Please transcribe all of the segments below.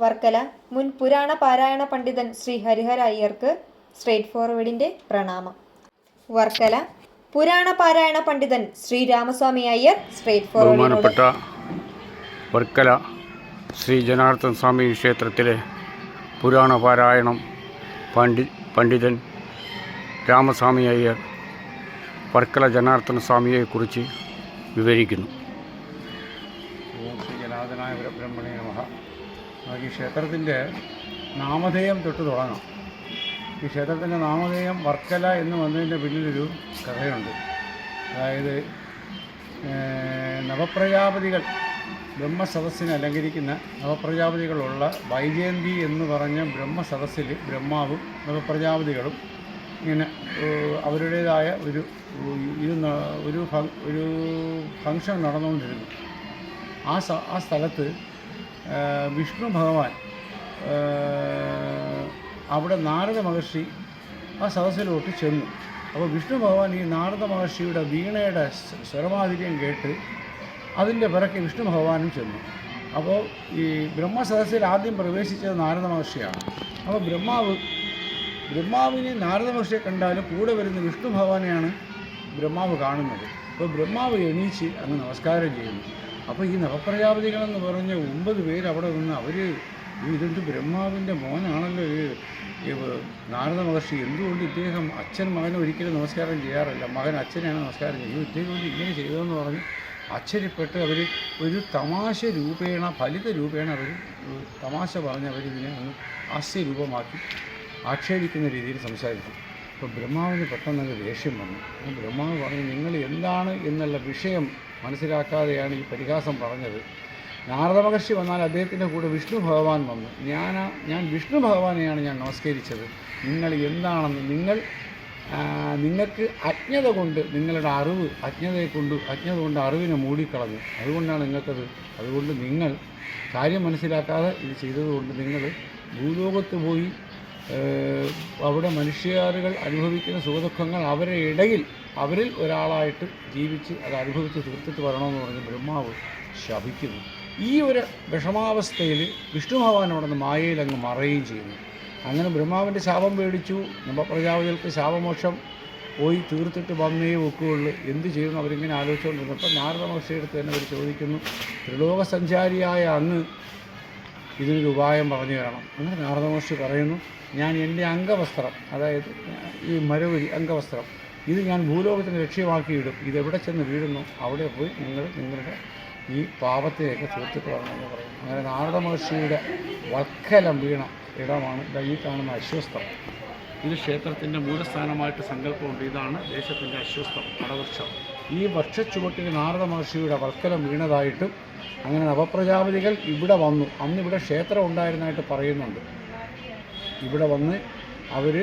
വർക്കല മുൻ പുരാണ പാരായണ പണ്ഡിതൻ ശ്രീ ഹരിഹര അയ്യർക്ക് സ്ട്രേറ്റ് ഫോർവേഡിൻ്റെ പ്രണാമം. വർക്കല പുരാണ പാരായണ പണ്ഡിതൻ ശ്രീ രാമസ്വാമി അയ്യർ സ്ട്രേറ്റ് ഫോർവേഡ്. ബഹുമാനപ്പെട്ട വർക്കല ശ്രീ ജനാർദ്ദന സ്വാമി ക്ഷേത്രത്തിലെ പുരാണ പാരായണം പണ്ഡിതൻ രാമസ്വാമി അയ്യർ വർക്കല ജനാർദ്ദന സ്വാമിയെക്കുറിച്ച് വിവരിക്കുന്നു. ഓം ശ്രീ ജനാർദ്ദനായ ബ്രഹ്മണേ നമഃ. ഈ ക്ഷേത്രത്തിൻ്റെ നാമധേയം തൊട്ട് തുടങ്ങാം. ഈ ക്ഷേത്രത്തിൻ്റെ നാമധേയം വർക്കല എന്ന് വന്നതിൻ്റെ പിന്നിലൊരു കഥയുണ്ട്. അതായത് നവപ്രജാപതികൾ ബ്രഹ്മസദസ്സിനെ അലങ്കരിക്കുന്ന നവപ്രജാപതികളുള്ള വൈജയന്തി എന്ന് പറഞ്ഞ ബ്രഹ്മസദസ്സിൽ ബ്രഹ്മാവും നവപ്രജാപതികളും ഇങ്ങനെ അവരുടേതായ ഒരു ഫംഗ്ഷൻ നടന്നുകൊണ്ടിരുന്നു. ആ സ്ഥലത്ത് വിഷ്ണു ഭഗവാൻ അവിടെ നാരദ മഹർഷി ആ സദസ്സിലോട്ട് ചെന്നു. അപ്പോൾ വിഷ്ണു ഭഗവാൻ ഈ നാരദ മഹർഷിയുടെ വീണയുടെ സ്വരമാധുര്യം കേട്ട് അതിൻ്റെ പിറകെ വിഷ്ണു ഭഗവാനും ചെന്നു. അപ്പോൾ ഈ ബ്രഹ്മസദസ്സിൽ ആദ്യം പ്രവേശിച്ചത് നാരദ മഹർഷിയാണ്. അപ്പോൾ ബ്രഹ്മാവിനെ നാരദ മഹർഷിയെ കണ്ടാലും കൂടെ വരുന്ന വിഷ്ണു ഭഗവാനെയാണ് ബ്രഹ്മാവ് കാണുന്നത്. അപ്പോൾ ബ്രഹ്മാവ് എണീച്ച് അങ്ങ് നമസ്കാരം ചെയ്യുന്നു. അപ്പോൾ ഈ നവപ്രജാപതികളെന്ന് പറഞ്ഞ 9 പേര് അവിടെ നിന്ന് ഇതെന്ത് ബ്രഹ്മാവിൻ്റെ മോനാണല്ലോ ഈ നാരദ മഹർഷി, എന്തുകൊണ്ട് ഇദ്ദേഹം അച്ഛൻ മകനെ ഒരിക്കലും നമസ്കാരം ചെയ്യാറില്ല, മകൻ അച്ഛനെയാണ് നമസ്കാരം ചെയ്യുന്നത്, ഇദ്ദേഹം കൊണ്ട് ഇങ്ങനെ ചെയ്തതെന്ന് പറഞ്ഞ് ആശ്ചര്യപ്പെട്ട് അവർ ഒരു തമാശ രൂപേണ ഫലിത രൂപേണ അവർ തമാശ പറഞ്ഞ് അവരിതിനെ ഒന്ന് ഹാസ്യരൂപമാക്കി ആക്ഷേപിക്കുന്ന രീതിയിൽ സംസാരിച്ചു. അപ്പോൾ ബ്രഹ്മാവിന് പെട്ടെന്ന് ദേഷ്യം വന്നു. ബ്രഹ്മാവ് പറഞ്ഞു, നിങ്ങൾ എന്താണ് എന്നുള്ള വിഷയം മനസ്സിലാക്കാതെയാണ് ഈ പരിഹാസം പറഞ്ഞത്. നാരദ മഹർഷി വന്നാൽ അദ്ദേഹത്തിൻ്റെ കൂടെ വിഷ്ണു ഭഗവാൻ വന്നു. ഞാൻ വിഷ്ണു ഭഗവാനെയാണ് ഞാൻ നമസ്കരിച്ചത്. നിങ്ങൾ എന്താണെന്ന് നിങ്ങൾക്ക് അജ്ഞത കൊണ്ട് നിങ്ങളുടെ അജ്ഞത കൊണ്ട് അറിവിനെ മൂടിക്കളഞ്ഞു. അതുകൊണ്ടാണ് നിങ്ങൾക്കത്. അതുകൊണ്ട് നിങ്ങൾ കാര്യം മനസ്സിലാക്കാതെ ഇത് ചെയ്തതുകൊണ്ട് നിങ്ങൾ ഭൂലോകത്ത് പോയി അവിടെ മനുഷ്യരുകൾ അനുഭവിക്കുന്ന സുഖദുഃഖങ്ങൾ അവരിൽ ഒരാളായിട്ട് ജീവിച്ച് അത് അനുഭവിച്ച് തീർത്തിട്ട് വരണമെന്ന് പറഞ്ഞ് ബ്രഹ്മാവ് ശപിക്കുന്നു. ഈ ഒരു വിഷമാവസ്ഥയിൽ വിഷ്ണു ഭഗവാൻ അവിടെ നിന്ന് മായയിൽ അങ്ങ് മറയുകയും ചെയ്യുന്നു. അങ്ങനെ ബ്രഹ്മാവിൻ്റെ ശാപം പേടിച്ചു. നവപ്രജാപതികൾക്ക് ശാപമോക്ഷം പോയി തീർത്തിട്ട് വന്നേ ഒക്കുകയുള്ളൂ. എന്ത് ചെയ്യുന്നു അവരിങ്ങനെ ആലോചിച്ചുകൊണ്ടിരുന്നപ്പോൾ നാരദ മഹർഷിയെടുത്ത് തന്നെ അവർ ചോദിക്കുന്നു, ത്രിലോകസഞ്ചാരിയായ അങ്ങ് ഇതിനൊരു ഉപായം പറഞ്ഞു തരണം. അങ്ങനെ നാരദ മഹർഷി പറയുന്നു, ഞാൻ എൻ്റെ അംഗവസ്ത്രം, അതായത് ഈ മരവരി അംഗവസ്ത്രം, ഇത് ഞാൻ ഭൂലോകത്തിന് ലക്ഷ്യമാക്കിയിടും. ഇതെവിടെ ചെന്ന് വീഴുന്നു അവിടെ പോയി നിങ്ങളുടെ ഈ പാപത്തെയൊക്കെ തീർത്തിട്ട് വരണമെന്ന് പറയുന്നു. അങ്ങനെ നാരദ മഹർഷിയുടെ വൽക്കലം വീണ ഇടമാണ് ഈ കാണുന്ന അശ്വസ്തം. ഇത് ക്ഷേത്രത്തിൻ്റെ മൂലസ്ഥാനമായിട്ട് സങ്കല്പമുണ്ട്. ഇതാണ് ദേശത്തിൻ്റെ അശ്വസ്തം, വടവൃക്ഷം. ഈ വൃക്ഷച്ചുവട്ടിൽ നാരദ മഹർഷിയുടെ വൽക്കലം വീണതായിട്ടും അങ്ങനെ നവപ്രജാപതികൾ ഇവിടെ വന്നു. അന്നിവിടെ ക്ഷേത്രം ഉണ്ടായിരുന്നതായിട്ട് പറയുന്നുണ്ട്. ഇവിടെ വന്ന് അവർ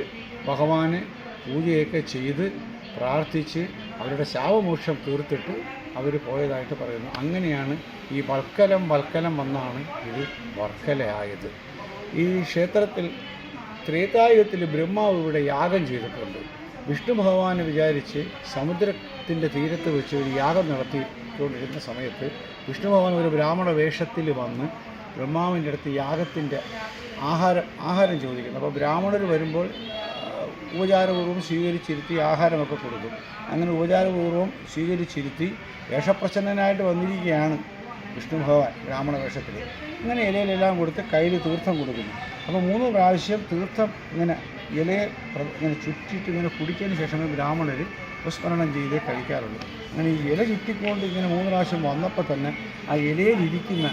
ഭഗവാന് പൂജയൊക്കെ ചെയ്ത് പ്രാർത്ഥിച്ച് അവരുടെ ശാപമോക്ഷം തീർത്തിട്ട് അവർ പോയതായിട്ട് പറയുന്നു. അങ്ങനെയാണ് ഈ വൽക്കലം വന്നാണ് ഇത് വർക്കലയായത്. ഈ ക്ഷേത്രത്തിൽ ത്രേതായുഗത്തിൽ ബ്രഹ്മാവ് ഇവിടെ യാഗം ചെയ്തിട്ടുണ്ട്. വിഷ്ണു ഭഗവാനെ വിചാരിച്ച് സമുദ്രത്തിൻ്റെ തീരത്ത് വെച്ച് ഒരു യാഗം നടത്തിക്കൊണ്ടിരുന്ന സമയത്ത് വിഷ്ണു ഭഗവാൻ ഒരു ബ്രാഹ്മണ വേഷത്തിൽ വന്ന് ബ്രഹ്മാവിൻ്റെ അടുത്ത് യാഗത്തിൻ്റെ ആഹാരം ചോദിക്കുന്നു. അപ്പോൾ ബ്രാഹ്മണർ വരുമ്പോൾ ഉപചാരപൂർവ്വം സ്വീകരിച്ചിരുത്തി ആഹാരമൊക്കെ കൊടുക്കും. അങ്ങനെ ഉപചാരപൂർവ്വം സ്വീകരിച്ചിരുത്തി വേഷപ്രച്ഛന്നനായിട്ട് വന്നിരിക്കുകയാണ് വിഷ്ണു ഭഗവാൻ ബ്രാഹ്മണ വേഷത്തിൽ. ഇങ്ങനെ ഇലയിലെല്ലാം കൊടുത്ത് കയ്യിൽ തീർത്ഥം കൊടുക്കുന്നു. അപ്പോൾ 3 പ്രാവശ്യം തീർത്ഥം ഇങ്ങനെ ഇലയെ ഇങ്ങനെ ചുറ്റിയിട്ട് ഇങ്ങനെ കുടിച്ചതിന് ശേഷമേ ബ്രാഹ്മണർ ഉപസ്മരണം ചെയ്തേ കഴിക്കാറുള്ളൂ. അങ്ങനെ ഈ ഇല ചുറ്റിക്കൊണ്ട് ഇങ്ങനെ 3 പ്രാവശ്യം വന്നപ്പോൾ തന്നെ ആ ഇലയിലിരിക്കുന്ന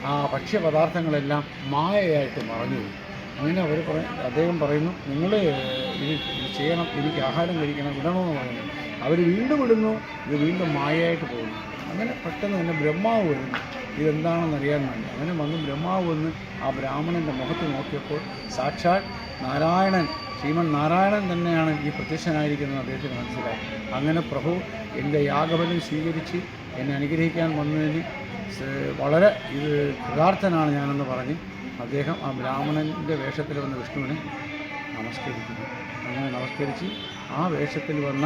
ആ ഭക്ഷ്യപദാർത്ഥങ്ങളെല്ലാം മായയായിട്ട് മറഞ്ഞു പോയി. അങ്ങനെ അദ്ദേഹം പറയുന്നു, നിങ്ങൾ ഇത് ചെയ്യണം, എനിക്ക് ആഹാരം കഴിക്കണം, വിടണമെന്ന് പറയുന്നു. അവർ വീണ്ടും ഇടുന്നു, ഇത് വീണ്ടും മായയായിട്ട് പോകുന്നു. അങ്ങനെ പെട്ടെന്ന് തന്നെ ബ്രഹ്മാവ് വരുന്നു ഇതെന്താണെന്ന് അറിയാൻ വേണ്ടി. അങ്ങനെ വന്ന് ബ്രഹ്മാവ് വന്ന് ആ ബ്രാഹ്മണൻ്റെ മുഖത്ത് നോക്കിയപ്പോൾ സാക്ഷാൽ നാരായണൻ, ശ്രീമൻ നാരായണൻ തന്നെയാണ് ഈ പ്രത്യക്ഷനായിരിക്കുന്നത് അദ്ദേഹത്തിന് മനസ്സിലായി. അങ്ങനെ പ്രഭു എൻ്റെ യാഗഫലം സ്വീകരിച്ച് എന്നെ അനുഗ്രഹിക്കാൻ വന്നതിന് വളരെ കൃതാർത്ഥനാണ് ഞാനെന്ന് പറഞ്ഞ് അദ്ദേഹം ആ ബ്രാഹ്മണൻ്റെ വേഷത്തിൽ വന്ന വിഷ്ണുവിനെ നമസ്കരിക്കുന്നു. അങ്ങനെ നമസ്കരിച്ച് ആ വേഷത്തിൽ വന്ന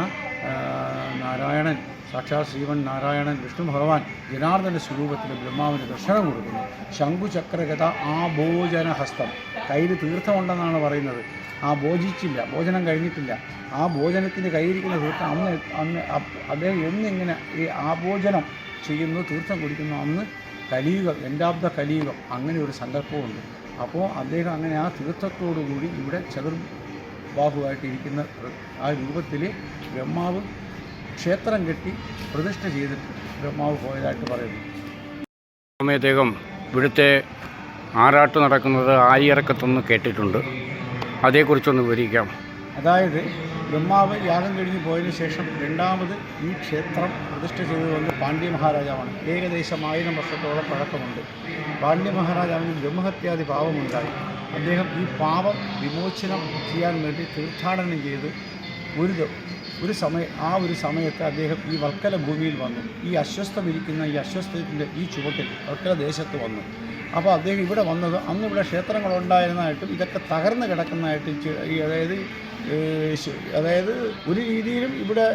നാരായണൻ, സാക്ഷാൽ ശ്രീമൻ നാരായണൻ വിഷ്ണു ഭഗവാൻ ജനാർദ്ദന സ്വരൂപത്തിൽ ബ്രഹ്മാവിന് ദർശനം കൊടുക്കുന്നു. ശംഖുചക്രഗത ആഭോജനഹസ്തം, കയ്യിൽ തീർത്ഥമുണ്ടെന്നാണ് പറയുന്നത്. ആ ഭോജിച്ചില്ല, ഭോജനം കഴിഞ്ഞിട്ടില്ല. ആ ഭോജനത്തിന് കയ്യിരിക്കുന്ന തീർത്ഥം അന്ന് അദ്ദേഹം എന്നിങ്ങനെ ഈ ആഭോജനം ചെയ്യുന്നു, തീർത്ഥം കുടിക്കുന്നു. അന്ന് കലിയുഗം, രണ്ടാമത കലിയുഗം, അങ്ങനെ ഒരു സന്ദർഭമുണ്ട്. അപ്പോൾ അദ്ദേഹം അങ്ങനെ ആ തീർത്ഥത്തോടുകൂടി ഇവിടെ ചതുർബാഹുവായിട്ടിരിക്കുന്ന ആ രൂപത്തിൽ ബ്രഹ്മാവ് ക്ഷേത്രം കെട്ടി പ്രതിഷ്ഠ ചെയ്തിട്ട് ബ്രഹ്മാവ് പോയതായിട്ട് പറയുന്നു. സമയത്തേക്കും ഇവിടുത്തെ ആറാട്ട് നടക്കുന്നത് ആയിറക്കത്തൊന്ന് കേട്ടിട്ടുണ്ട്. അതേക്കുറിച്ചൊന്ന് വിവരിക്കാം. അതായത് ബ്രഹ്മാവ് യാഗം കഴിഞ്ഞ് പോയതിനു ശേഷം രണ്ടാമത് ഈ ക്ഷേത്രം പ്രതിഷ്ഠ ചെയ്തതുകൊണ്ട് പാണ്ഡ്യ മഹാരാജാവാണ്. ഏകദേശം 1000 വർഷത്തോളം പഴക്കമുണ്ട്. പാണ്ഡ്യ മഹാരാജാവിന് ബ്രഹ്മഹത്യാദി പാപമുണ്ടായി. അദ്ദേഹം ഈ പാപം വിമോചനം ചെയ്യാൻ വേണ്ടി തീർത്ഥാടനം ചെയ്ത് ഒരു സമയത്ത് അദ്ദേഹം ഈ വർക്കല ഭൂമിയിൽ വന്നു. ഈ അശ്വസ്ഥമിരിക്കുന്ന ഈ അശ്വസ്ഥത്തിൻ്റെ ഈ ചുവട്ടിൽ വർക്കല ദേശത്ത് വന്നു. അപ്പോൾ അദ്ദേഹം ഇവിടെ വന്നത് അന്ന് ഇവിടെ ക്ഷേത്രങ്ങളുണ്ടായിരുന്നതായിട്ടും ഇതൊക്കെ തകർന്ന് കിടക്കുന്നതായിട്ടും അതായത് ഒരു രീതിയിലും ഇവിടെ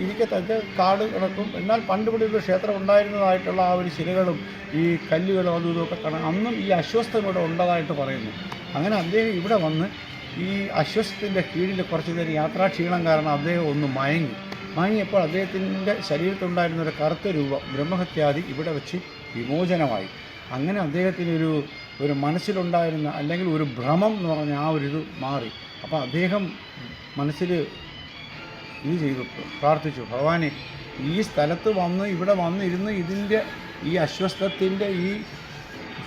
ഇരിക്കത്തക്ക കാട് കിടക്കും. എന്നാൽ പണ്ട് ഇവിടെ ഒരു ക്ഷേത്രം ഉണ്ടായിരുന്നതായിട്ടുള്ള ആ ഒരു ശിലകളും ഈ കല്ലുകളും അതും ഇതൊക്കെ കാണാൻ അന്നും ഈ അശ്വസ്ഥം ഇവിടെ ഉള്ളതായിട്ട് പറയുന്നു. അങ്ങനെ അദ്ദേഹം ഇവിടെ വന്ന് ഈ അശ്വസ്ഥത്തിൻ്റെ കീഴിൽ കുറച്ച് നേരം യാത്രാക്ഷീണം കാരണം അദ്ദേഹം ഒന്ന് മയങ്ങിയപ്പോൾ അദ്ദേഹത്തിൻ്റെ ശരീരത്തുണ്ടായിരുന്ന ഒരു കറുത്ത രൂപം ബ്രഹ്മഹത്യാദി ഇവിടെ വെച്ച് വിമോചനമായി. അങ്ങനെ അദ്ദേഹത്തിനൊരു മനസ്സിലുണ്ടായിരുന്ന അല്ലെങ്കിൽ ഒരു ഭ്രമം എന്ന് പറഞ്ഞ ആ ഒരു ഇത് മാറി. അപ്പോൾ അദ്ദേഹം മനസ്സിൽ ഇത് ചെയ്തു, പ്രാർത്ഥിച്ചു, ഭഗവാനെ ഈ സ്ഥലത്ത് ഇവിടെ വന്നിരുന്ന് ഇതിൻ്റെ ഈ അശ്വസ്ഥത്തിൻ്റെ ഈ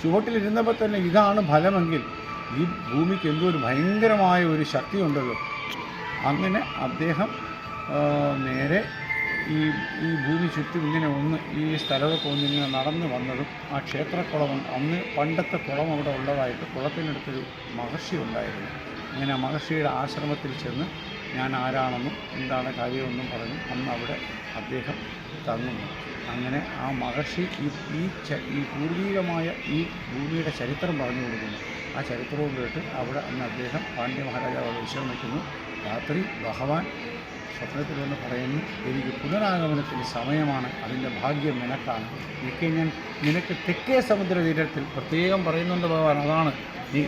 ചുവട്ടിലിരുന്നപ്പോൾ തന്നെ ഇതാണ് ഫലമെങ്കിൽ ഈ ഭൂമിക്ക് എന്തോ ഒരു ഭയങ്കരമായ ഒരു ശക്തിയുണ്ടല്ലോ. അങ്ങനെ അദ്ദേഹം നേരെ ഈ ഭൂമി ചുറ്റും ഇങ്ങനെ ഈ സ്ഥലമൊക്കെ ഒന്നിങ്ങനെ നടന്നു വന്നതും ആ ക്ഷേത്രക്കുളം, അന്ന് പണ്ടത്തെ കുളം അവിടെ ഉള്ളതായിട്ട് കുളത്തിനടുത്തൊരു മഹർഷി ഉണ്ടായിരുന്നു. അങ്ങനെ ആ മഹർഷിയുടെ ആശ്രമത്തിൽ ചെന്ന് ഞാൻ ആരാണെന്നും എന്താണ് കാര്യമെന്നും പറഞ്ഞ് അന്ന് അവിടെ അദ്ദേഹം തങ്ങുന്നു. അങ്ങനെ ആ മഹർഷി ഈ പൂർവികമായ ഈ ഭൂമിയുടെ ചരിത്രം പറഞ്ഞു കൊടുക്കുന്നു. ആ ചരിത്രവും കേട്ട് അവിടെ അന്ന് അദ്ദേഹം പാണ്ഡ്യ മഹാരാജാവ് വിശ്രമിക്കുന്നു. രാത്രി ഭഗവാൻ സ്വപ്നത്തിൽ വന്ന് പറയുന്നു, എനിക്ക് പുനരാഗമനത്തിൻ്റെ സമയമാണ്, അതിൻ്റെ ഭാഗ്യം നിനക്കാണ്. നിനക്ക് തെക്കേ സമുദ്ര തീരത്തിൽ പ്രത്യേകം പറയുന്നുണ്ട് ഭഗവാൻ, അതാണ്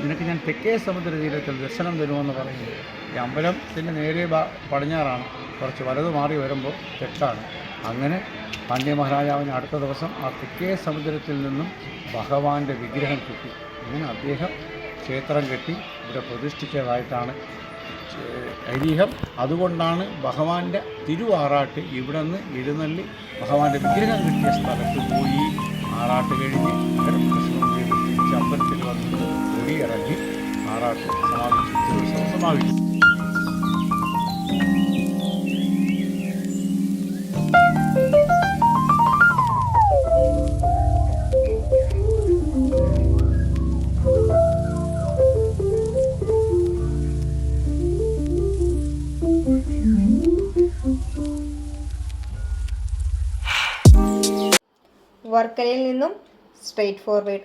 നിനക്ക് ഞാൻ തെക്കേ സമുദ്ര തീരത്തിൽ ദർശനം തരുമെന്ന് പറയുന്നു. ഈ അമ്പലത്തിൻ്റെ നേരെ പടിഞ്ഞാറാണ്, കുറച്ച് വലത് മാറി വരുമ്പോൾ തെക്കാണ്. അങ്ങനെ പാണ്ഡ്യ മഹാരാജാവിന് അടുത്ത ദിവസം ആ തെക്കേ സമുദ്രത്തിൽ നിന്നും ഭഗവാന്റെ വിഗ്രഹം കിട്ടി. അങ്ങനെ അദ്ദേഹം ക്ഷേത്രം കെട്ടി ഇവിടെ പ്രതിഷ്ഠിച്ചതായിട്ടാണ് ഐതിഹ്യം. അതുകൊണ്ടാണ് ഭഗവാന്റെ തിരുവാറാട്ട് ഇവിടെ നിന്ന് എഴുന്നള്ളി ഭഗവാന്റെ വിഗ്രഹം കിട്ടിയ സ്ഥലത്ത് പോയി ആറാട്ട് കഴിഞ്ഞ് പ്രശ്നം ചെയ്ത് തിരിച്ച് അമ്പലത്തിൽ വന്ന് കൊടിയിറങ്ങി ആറാട്ട് സമാപിച്ചു. വർക്കലയിൽ നിന്നും സ്ട്രെയിറ്റ് ഫോർവേഡ്.